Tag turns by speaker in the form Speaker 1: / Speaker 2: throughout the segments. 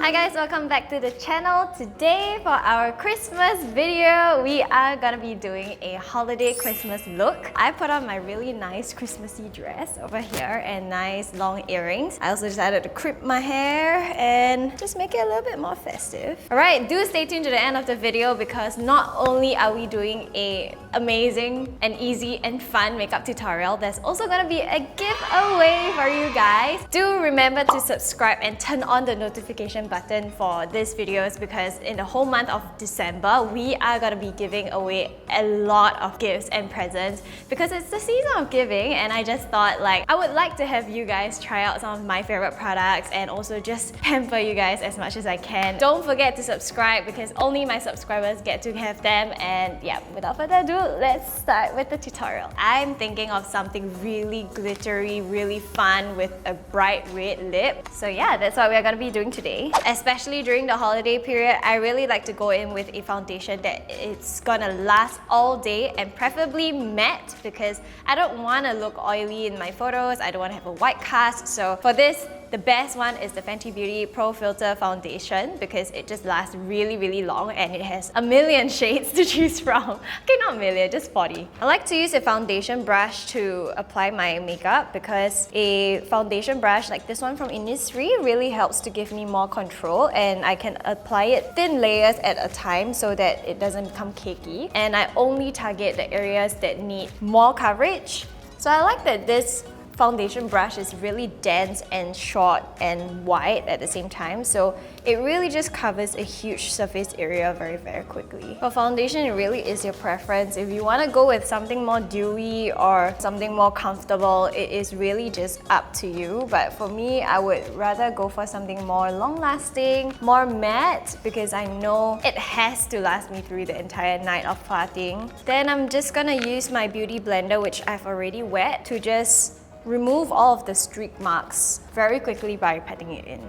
Speaker 1: Hi guys, welcome back to the channel. Today for our Christmas video, we are gonna be doing a holiday Christmas look. I put on my really nice Christmassy dress over here and nice long earrings. I also decided to crimp my hair and just make it a little bit more festive. Alright, do stay tuned to the end of the video because not only are we doing a amazing and easy and fun makeup tutorial, there's also gonna be a giveaway for you guys. Do remember to subscribe and turn on the notification button for these videos because in the whole month of December, we are gonna be giving away a lot of gifts and presents because it's the season of giving, and I just thought like I would like to have you guys try out some of my favorite products and also just pamper you guys as much as I can. Don't forget to subscribe because only my subscribers get to have them. And yeah, without further ado, let's start with the tutorial. I'm thinking of something really glittery, really fun with a bright red lip. So yeah, that's what we're gonna be doing today. Especially during the holiday period, I really like to go in with a foundation that it's gonna last all day and preferably matte because I don't want to look oily in my photos. I don't want to have a white cast. So for this, the best one is the Fenty Beauty Pro Filt'r foundation because it just lasts really long and it has a million shades to choose from. Okay, not a million, just 40. I like to use a foundation brush to apply my makeup because a foundation brush like this one from Innisfree really helps to give me more control, and I can apply it thin layers at a time so that it doesn't become cakey. And I only target the areas that need more coverage. So I like that this foundation brush is really dense and short and wide at the same time, so it really just covers a huge surface area very quickly. For foundation, it really is your preference. If you want to go with something more dewy or something more comfortable, it is really just up to you. But for me, I would rather go for something more long-lasting, more matte, because I know it has to last me through the entire night of partying. Then I'm just gonna use my beauty blender, which I've already wet, to just remove all of the streak marks very quickly by patting it in.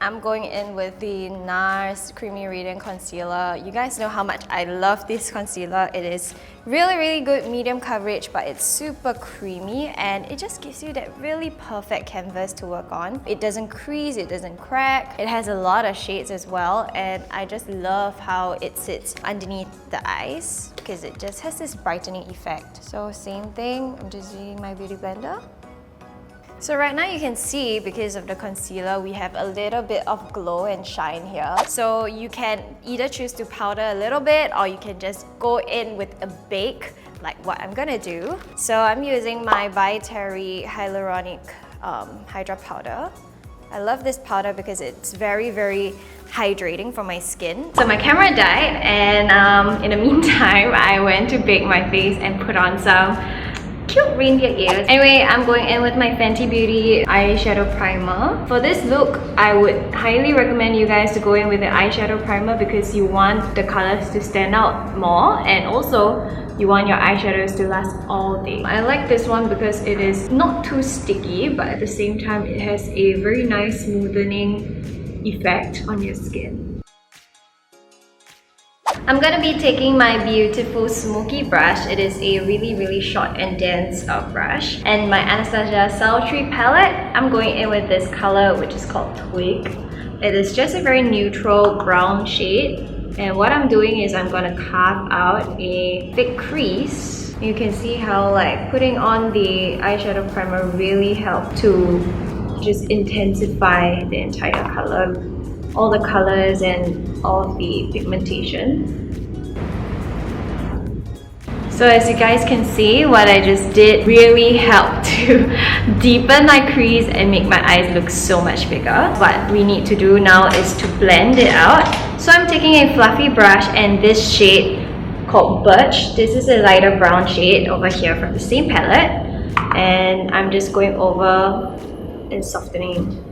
Speaker 1: I'm going in with the Nars Creamy Radiant Concealer. You guys know how much I love this concealer. It is really good medium coverage, but it's super creamy and it just gives you that really perfect canvas to work on. It doesn't crease, it doesn't crack. It has a lot of shades as well, and I just love how it sits underneath the eyes because it just has this brightening effect. So same thing, I'm just using my beauty blender. So right now you can see, because of the concealer, we have a little bit of glow and shine here. So you can either choose to powder a little bit or you can just go in with a bake like what I'm gonna do. So I'm using my by Terry Hyaluronic Hydra powder. I love this powder because it's very hydrating for my skin. So my camera died, and in the meantime I went to bake my face and put on some cute reindeer ears. Anyway, I'm going in with my Fenty Beauty eyeshadow primer. For this look, I would highly recommend you guys to go in with the eyeshadow primer because you want the colors to stand out more, and also you want your eyeshadows to last all day. I like this one because it is not too sticky, but at the same time it has a very nice smoothening effect on your skin. I'm gonna be taking my beautiful smoky brush. It is a really short and dense brush. And my Anastasia Sultry palette, I'm going in with this color which is called Twig. It is just a very neutral brown shade. And what I'm doing is I'm gonna carve out a thick crease. You can see how like putting on the eyeshadow primer really helped to just intensify the entire color, all the colors and all of the pigmentation. So as you guys can see, what I just did really helped to deepen my crease and make my eyes look so much bigger. What we need to do now is to blend it out. So I'm taking a fluffy brush and this shade called Birch. This is a lighter brown shade over here from the same palette. And I'm just going over and softening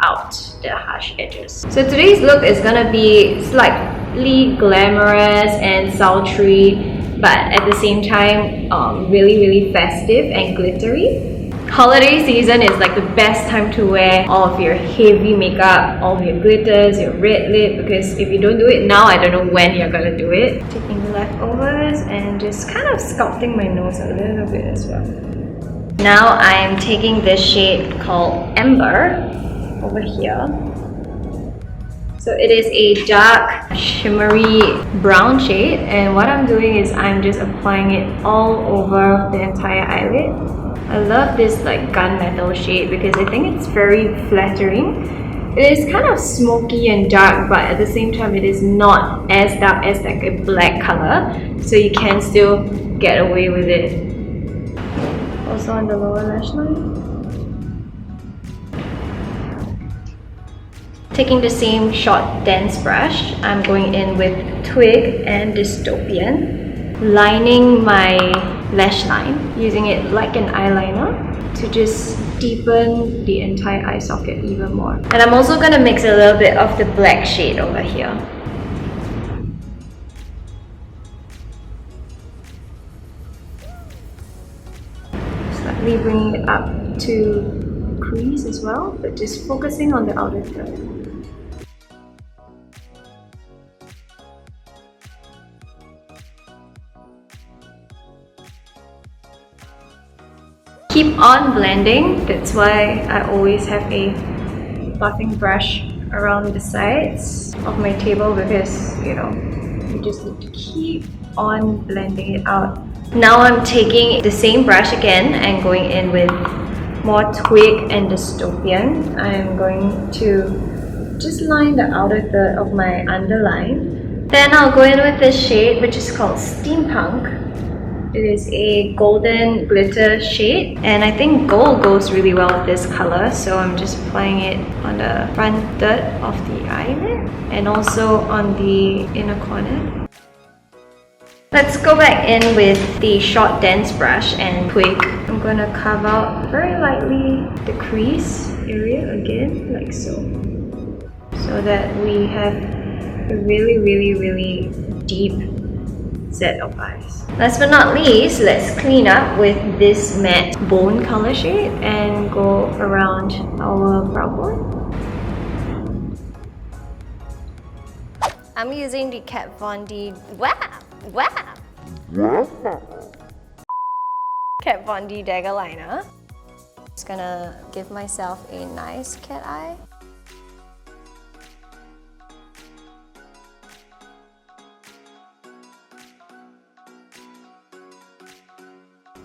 Speaker 1: out the harsh edges. So today's look is gonna be slightly glamorous and sultry, but at the same time really festive and glittery. Holiday season is like the best time to wear all of your heavy makeup, all of your glitters, your red lip, because if you don't do it now, I don't know when you're gonna do it. Taking the leftovers and just kind of sculpting my nose a little bit as well. Now I'm taking this shade called Amber. over here. So it is a dark shimmery brown shade, and what I'm doing is I'm just applying it all over the entire eyelid. I love this like gunmetal shade because I think it's very flattering. It is kind of smoky and dark, but at the same time it is not as dark as like a black color, so you can still get away with it. Also on the lower lash line. Taking the same short dense brush, I'm going in with Twig and Dystopian, lining my lash line, using it like an eyeliner to just deepen the entire eye socket even more. And I'm also going to mix a little bit of the black shade over here. Slightly bringing it up to crease as well, but just focusing on the outer third. Keep on blending, that's why I always have a buffing brush around the sides of my table, because you know, you just need to keep on blending it out. Now I'm taking the same brush again and going in with more Twig and Dystopian. I'm going to just line the outer third of my underline. Then I'll go in with this shade which is called Steampunk. It is a golden glitter shade, and I think gold goes really well with this color, so I'm just applying it on the front third of the eyelid and also on the inner corner. Let's go back in with the short dense brush and Twig. I'm going to carve out very lightly the crease area again, like so, so that we have a really deep set of eyes. Last but not least, let's clean up with this matte bone color shade and go around our brow bone. I'm using the Kat Von D Kat Von D Dagger liner. Just gonna give myself a nice cat eye.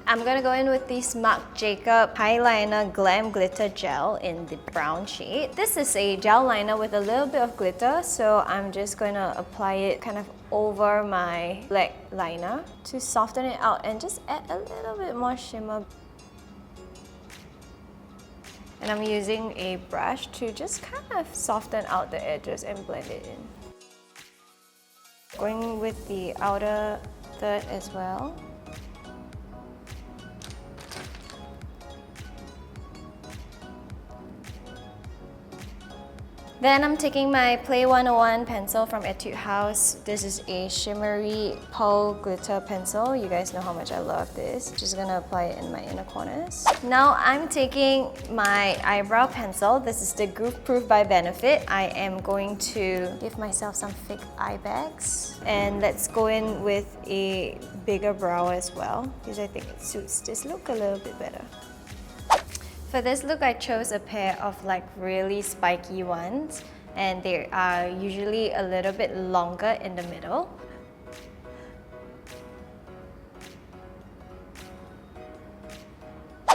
Speaker 1: I'm gonna go in with this Marc Jacob Eyeliner Glam Glitter Gel in the brown shade. This is a gel liner with a little bit of glitter, so I'm just gonna apply it kind of over my black liner to soften it out and just add a little bit more shimmer. And I'm using a brush to just kind of soften out the edges and blend it in. Going with the outer third as well. Then I'm taking my Play 101 pencil from Etude House. This is a shimmery pearl glitter pencil. You guys know how much I love this. Just gonna apply it in my inner corners. Now I'm taking my eyebrow pencil. This is the Goof Proof by Benefit. I am going to give myself some fake eye bags. And let's go in with a bigger brow as well, because I think it suits this look a little bit better. For this look, I chose a pair of like really spiky ones, and they are usually a little bit longer in the middle.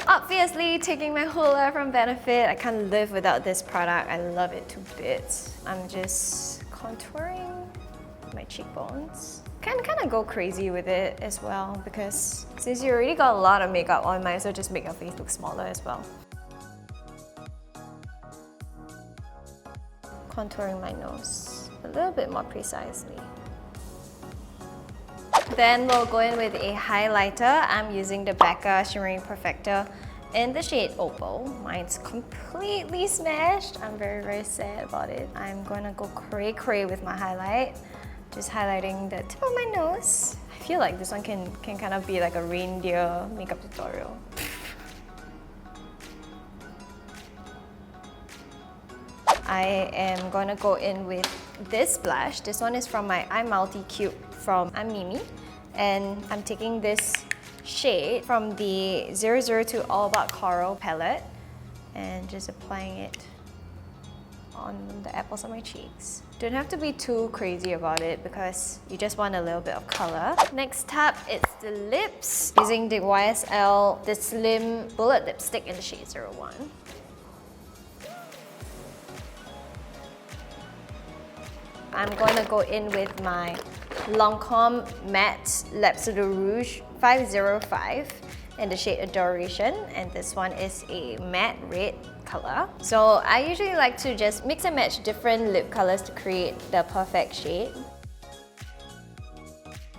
Speaker 1: Obviously, taking my Hoola from Benefit, I can't live without this product. I love it to bits. I'm just contouring my cheekbones. Can kind of go crazy with it as well, because since you already got a lot of makeup on, might as well just make your face look smaller as well. Contouring my nose a little bit more precisely. Then we'll go in with a highlighter. I'm using the Becca Shimmering Perfector in the shade Opal. Mine's completely smashed. I'm very sad about it. I'm gonna go cray with my highlight. Just highlighting the tip of my nose. I feel like this one can kind of be like a reindeer makeup tutorial. I am gonna go in with this blush. This one is from my Eye Multi Cube from Mimi, and I'm taking this shade from the 002 All About Coral palette and just applying it on the apples of my cheeks. Don't have to be too crazy about it because you just want a little bit of color. Next up, it's the lips. Using the YSL, the Slim Bullet Lipstick in the shade 01. I'm going to go in with my Lancome Matte Lapis Rouge 505 in the shade Adoration, and this one is a matte red color. So I usually like to just mix and match different lip colors to create the perfect shade.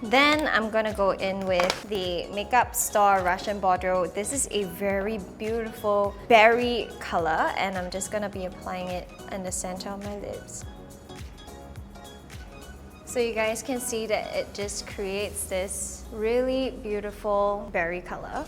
Speaker 1: Then I'm gonna go in with the Makeup Store Russian Bordeaux. This is a very beautiful berry color, and I'm just gonna be applying it in the center of my lips. So you guys can see that it just creates this really beautiful berry color.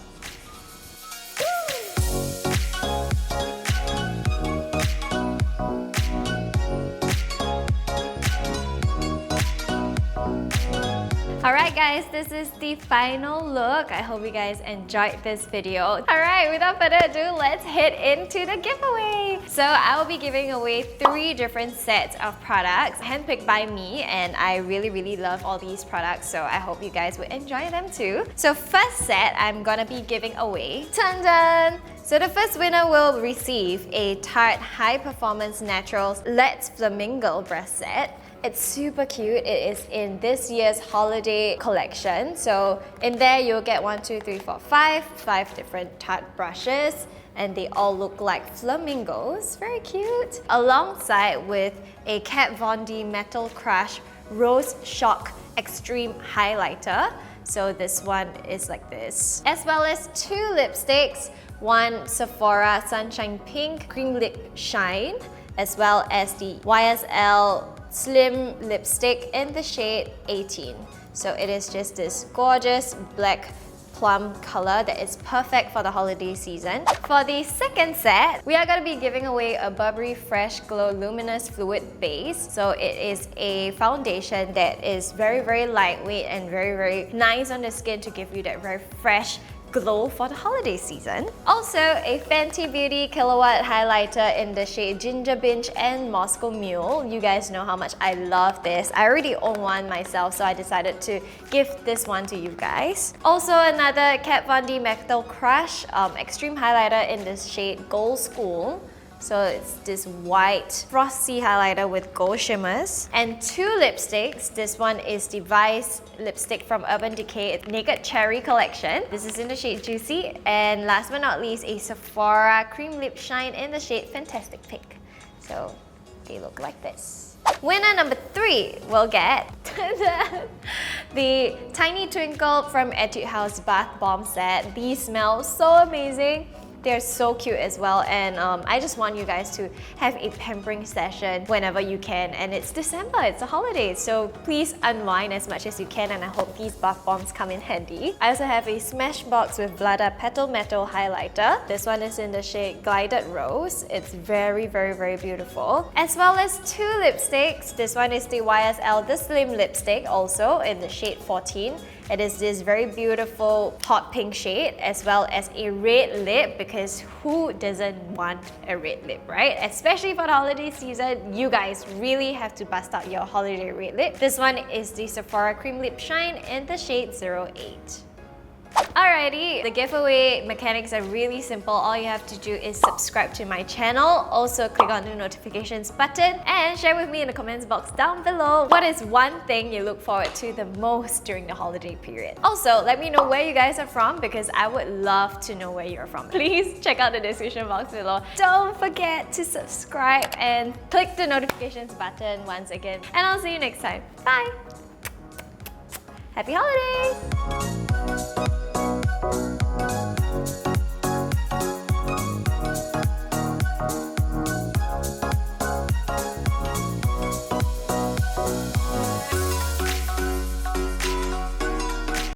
Speaker 1: Alright guys, this is the final look. I hope you guys enjoyed this video. Alright, without further ado, let's head into the giveaway. So I will be giving away 3 different sets of products handpicked by me, and I really love all these products, so I hope you guys will enjoy them too. So first set, I'm gonna be giving away, dun dun! So the first winner will receive a Tarte High Performance Naturals Let's Flamingo brush set. It's super cute. It is in this year's holiday collection. So in there, you'll get 5 different Tarte brushes, and they all look like flamingos. Very cute. Alongside with a Kat Von D Metal Crush Rose Shock Extreme Highlighter. So this one is like this. As well as 2 lipsticks, one Sephora Sunshine Pink Cream Lip Shine, as well as the YSL Slim Lipstick in the shade 18. So it is just this gorgeous black plum color that is perfect for the holiday season. For the second set, we are going to be giving away a Burberry Fresh Glow Luminous Fluid Base. So it is a foundation that is very lightweight and very nice on the skin to give you that very fresh glow for the holiday season. Also, a Fenty Beauty Kilowatt Highlighter in the shade Ginger Binge and Moscow Mule. You guys know how much I love this. I already own one myself, so I decided to gift this one to you guys. Also, another Kat Von D Metal Crush Extreme Highlighter in the shade Gold School. So it's this white frosty highlighter with gold shimmers. And 2 lipsticks. This one is the Vice lipstick from Urban Decay Naked Cherry collection. This is in the shade Juicy. And last but not least, a Sephora Cream Lip Shine in the shade Fantastic Pink. So they look like this. Winner number 3 will get the Tiny Twinkle from Etude House Bath Bomb Set. These smell so amazing. They're so cute as well, and I just want you guys to have a pampering session whenever you can. And it's December, it's a holiday, so please unwind as much as you can, and I hope these bath bombs come in handy. I also have a Smashbox with Vlada Petal Metal Highlighter. This one is in the shade Glided Rose. It's very beautiful. As well as 2 lipsticks. This one is the YSL The Slim Lipstick, also in the shade 14. It is this very beautiful hot pink shade, as well as a red lip, because who doesn't want a red lip, right? Especially for the holiday season, you guys really have to bust out your holiday red lip. This one is the Sephora Cream Lip Shine in the shade 08. Alrighty, the giveaway mechanics are really simple. All you have to do is subscribe to my channel, also click on the notifications button, and share with me in the comments box down below what is one thing you look forward to the most during the holiday period. Also, let me know where you guys are from, because I would love to know where you're from. Please check out the description box below. Don't forget to subscribe and click the notifications button once again, and I'll see you next time. Bye! Happy holidays!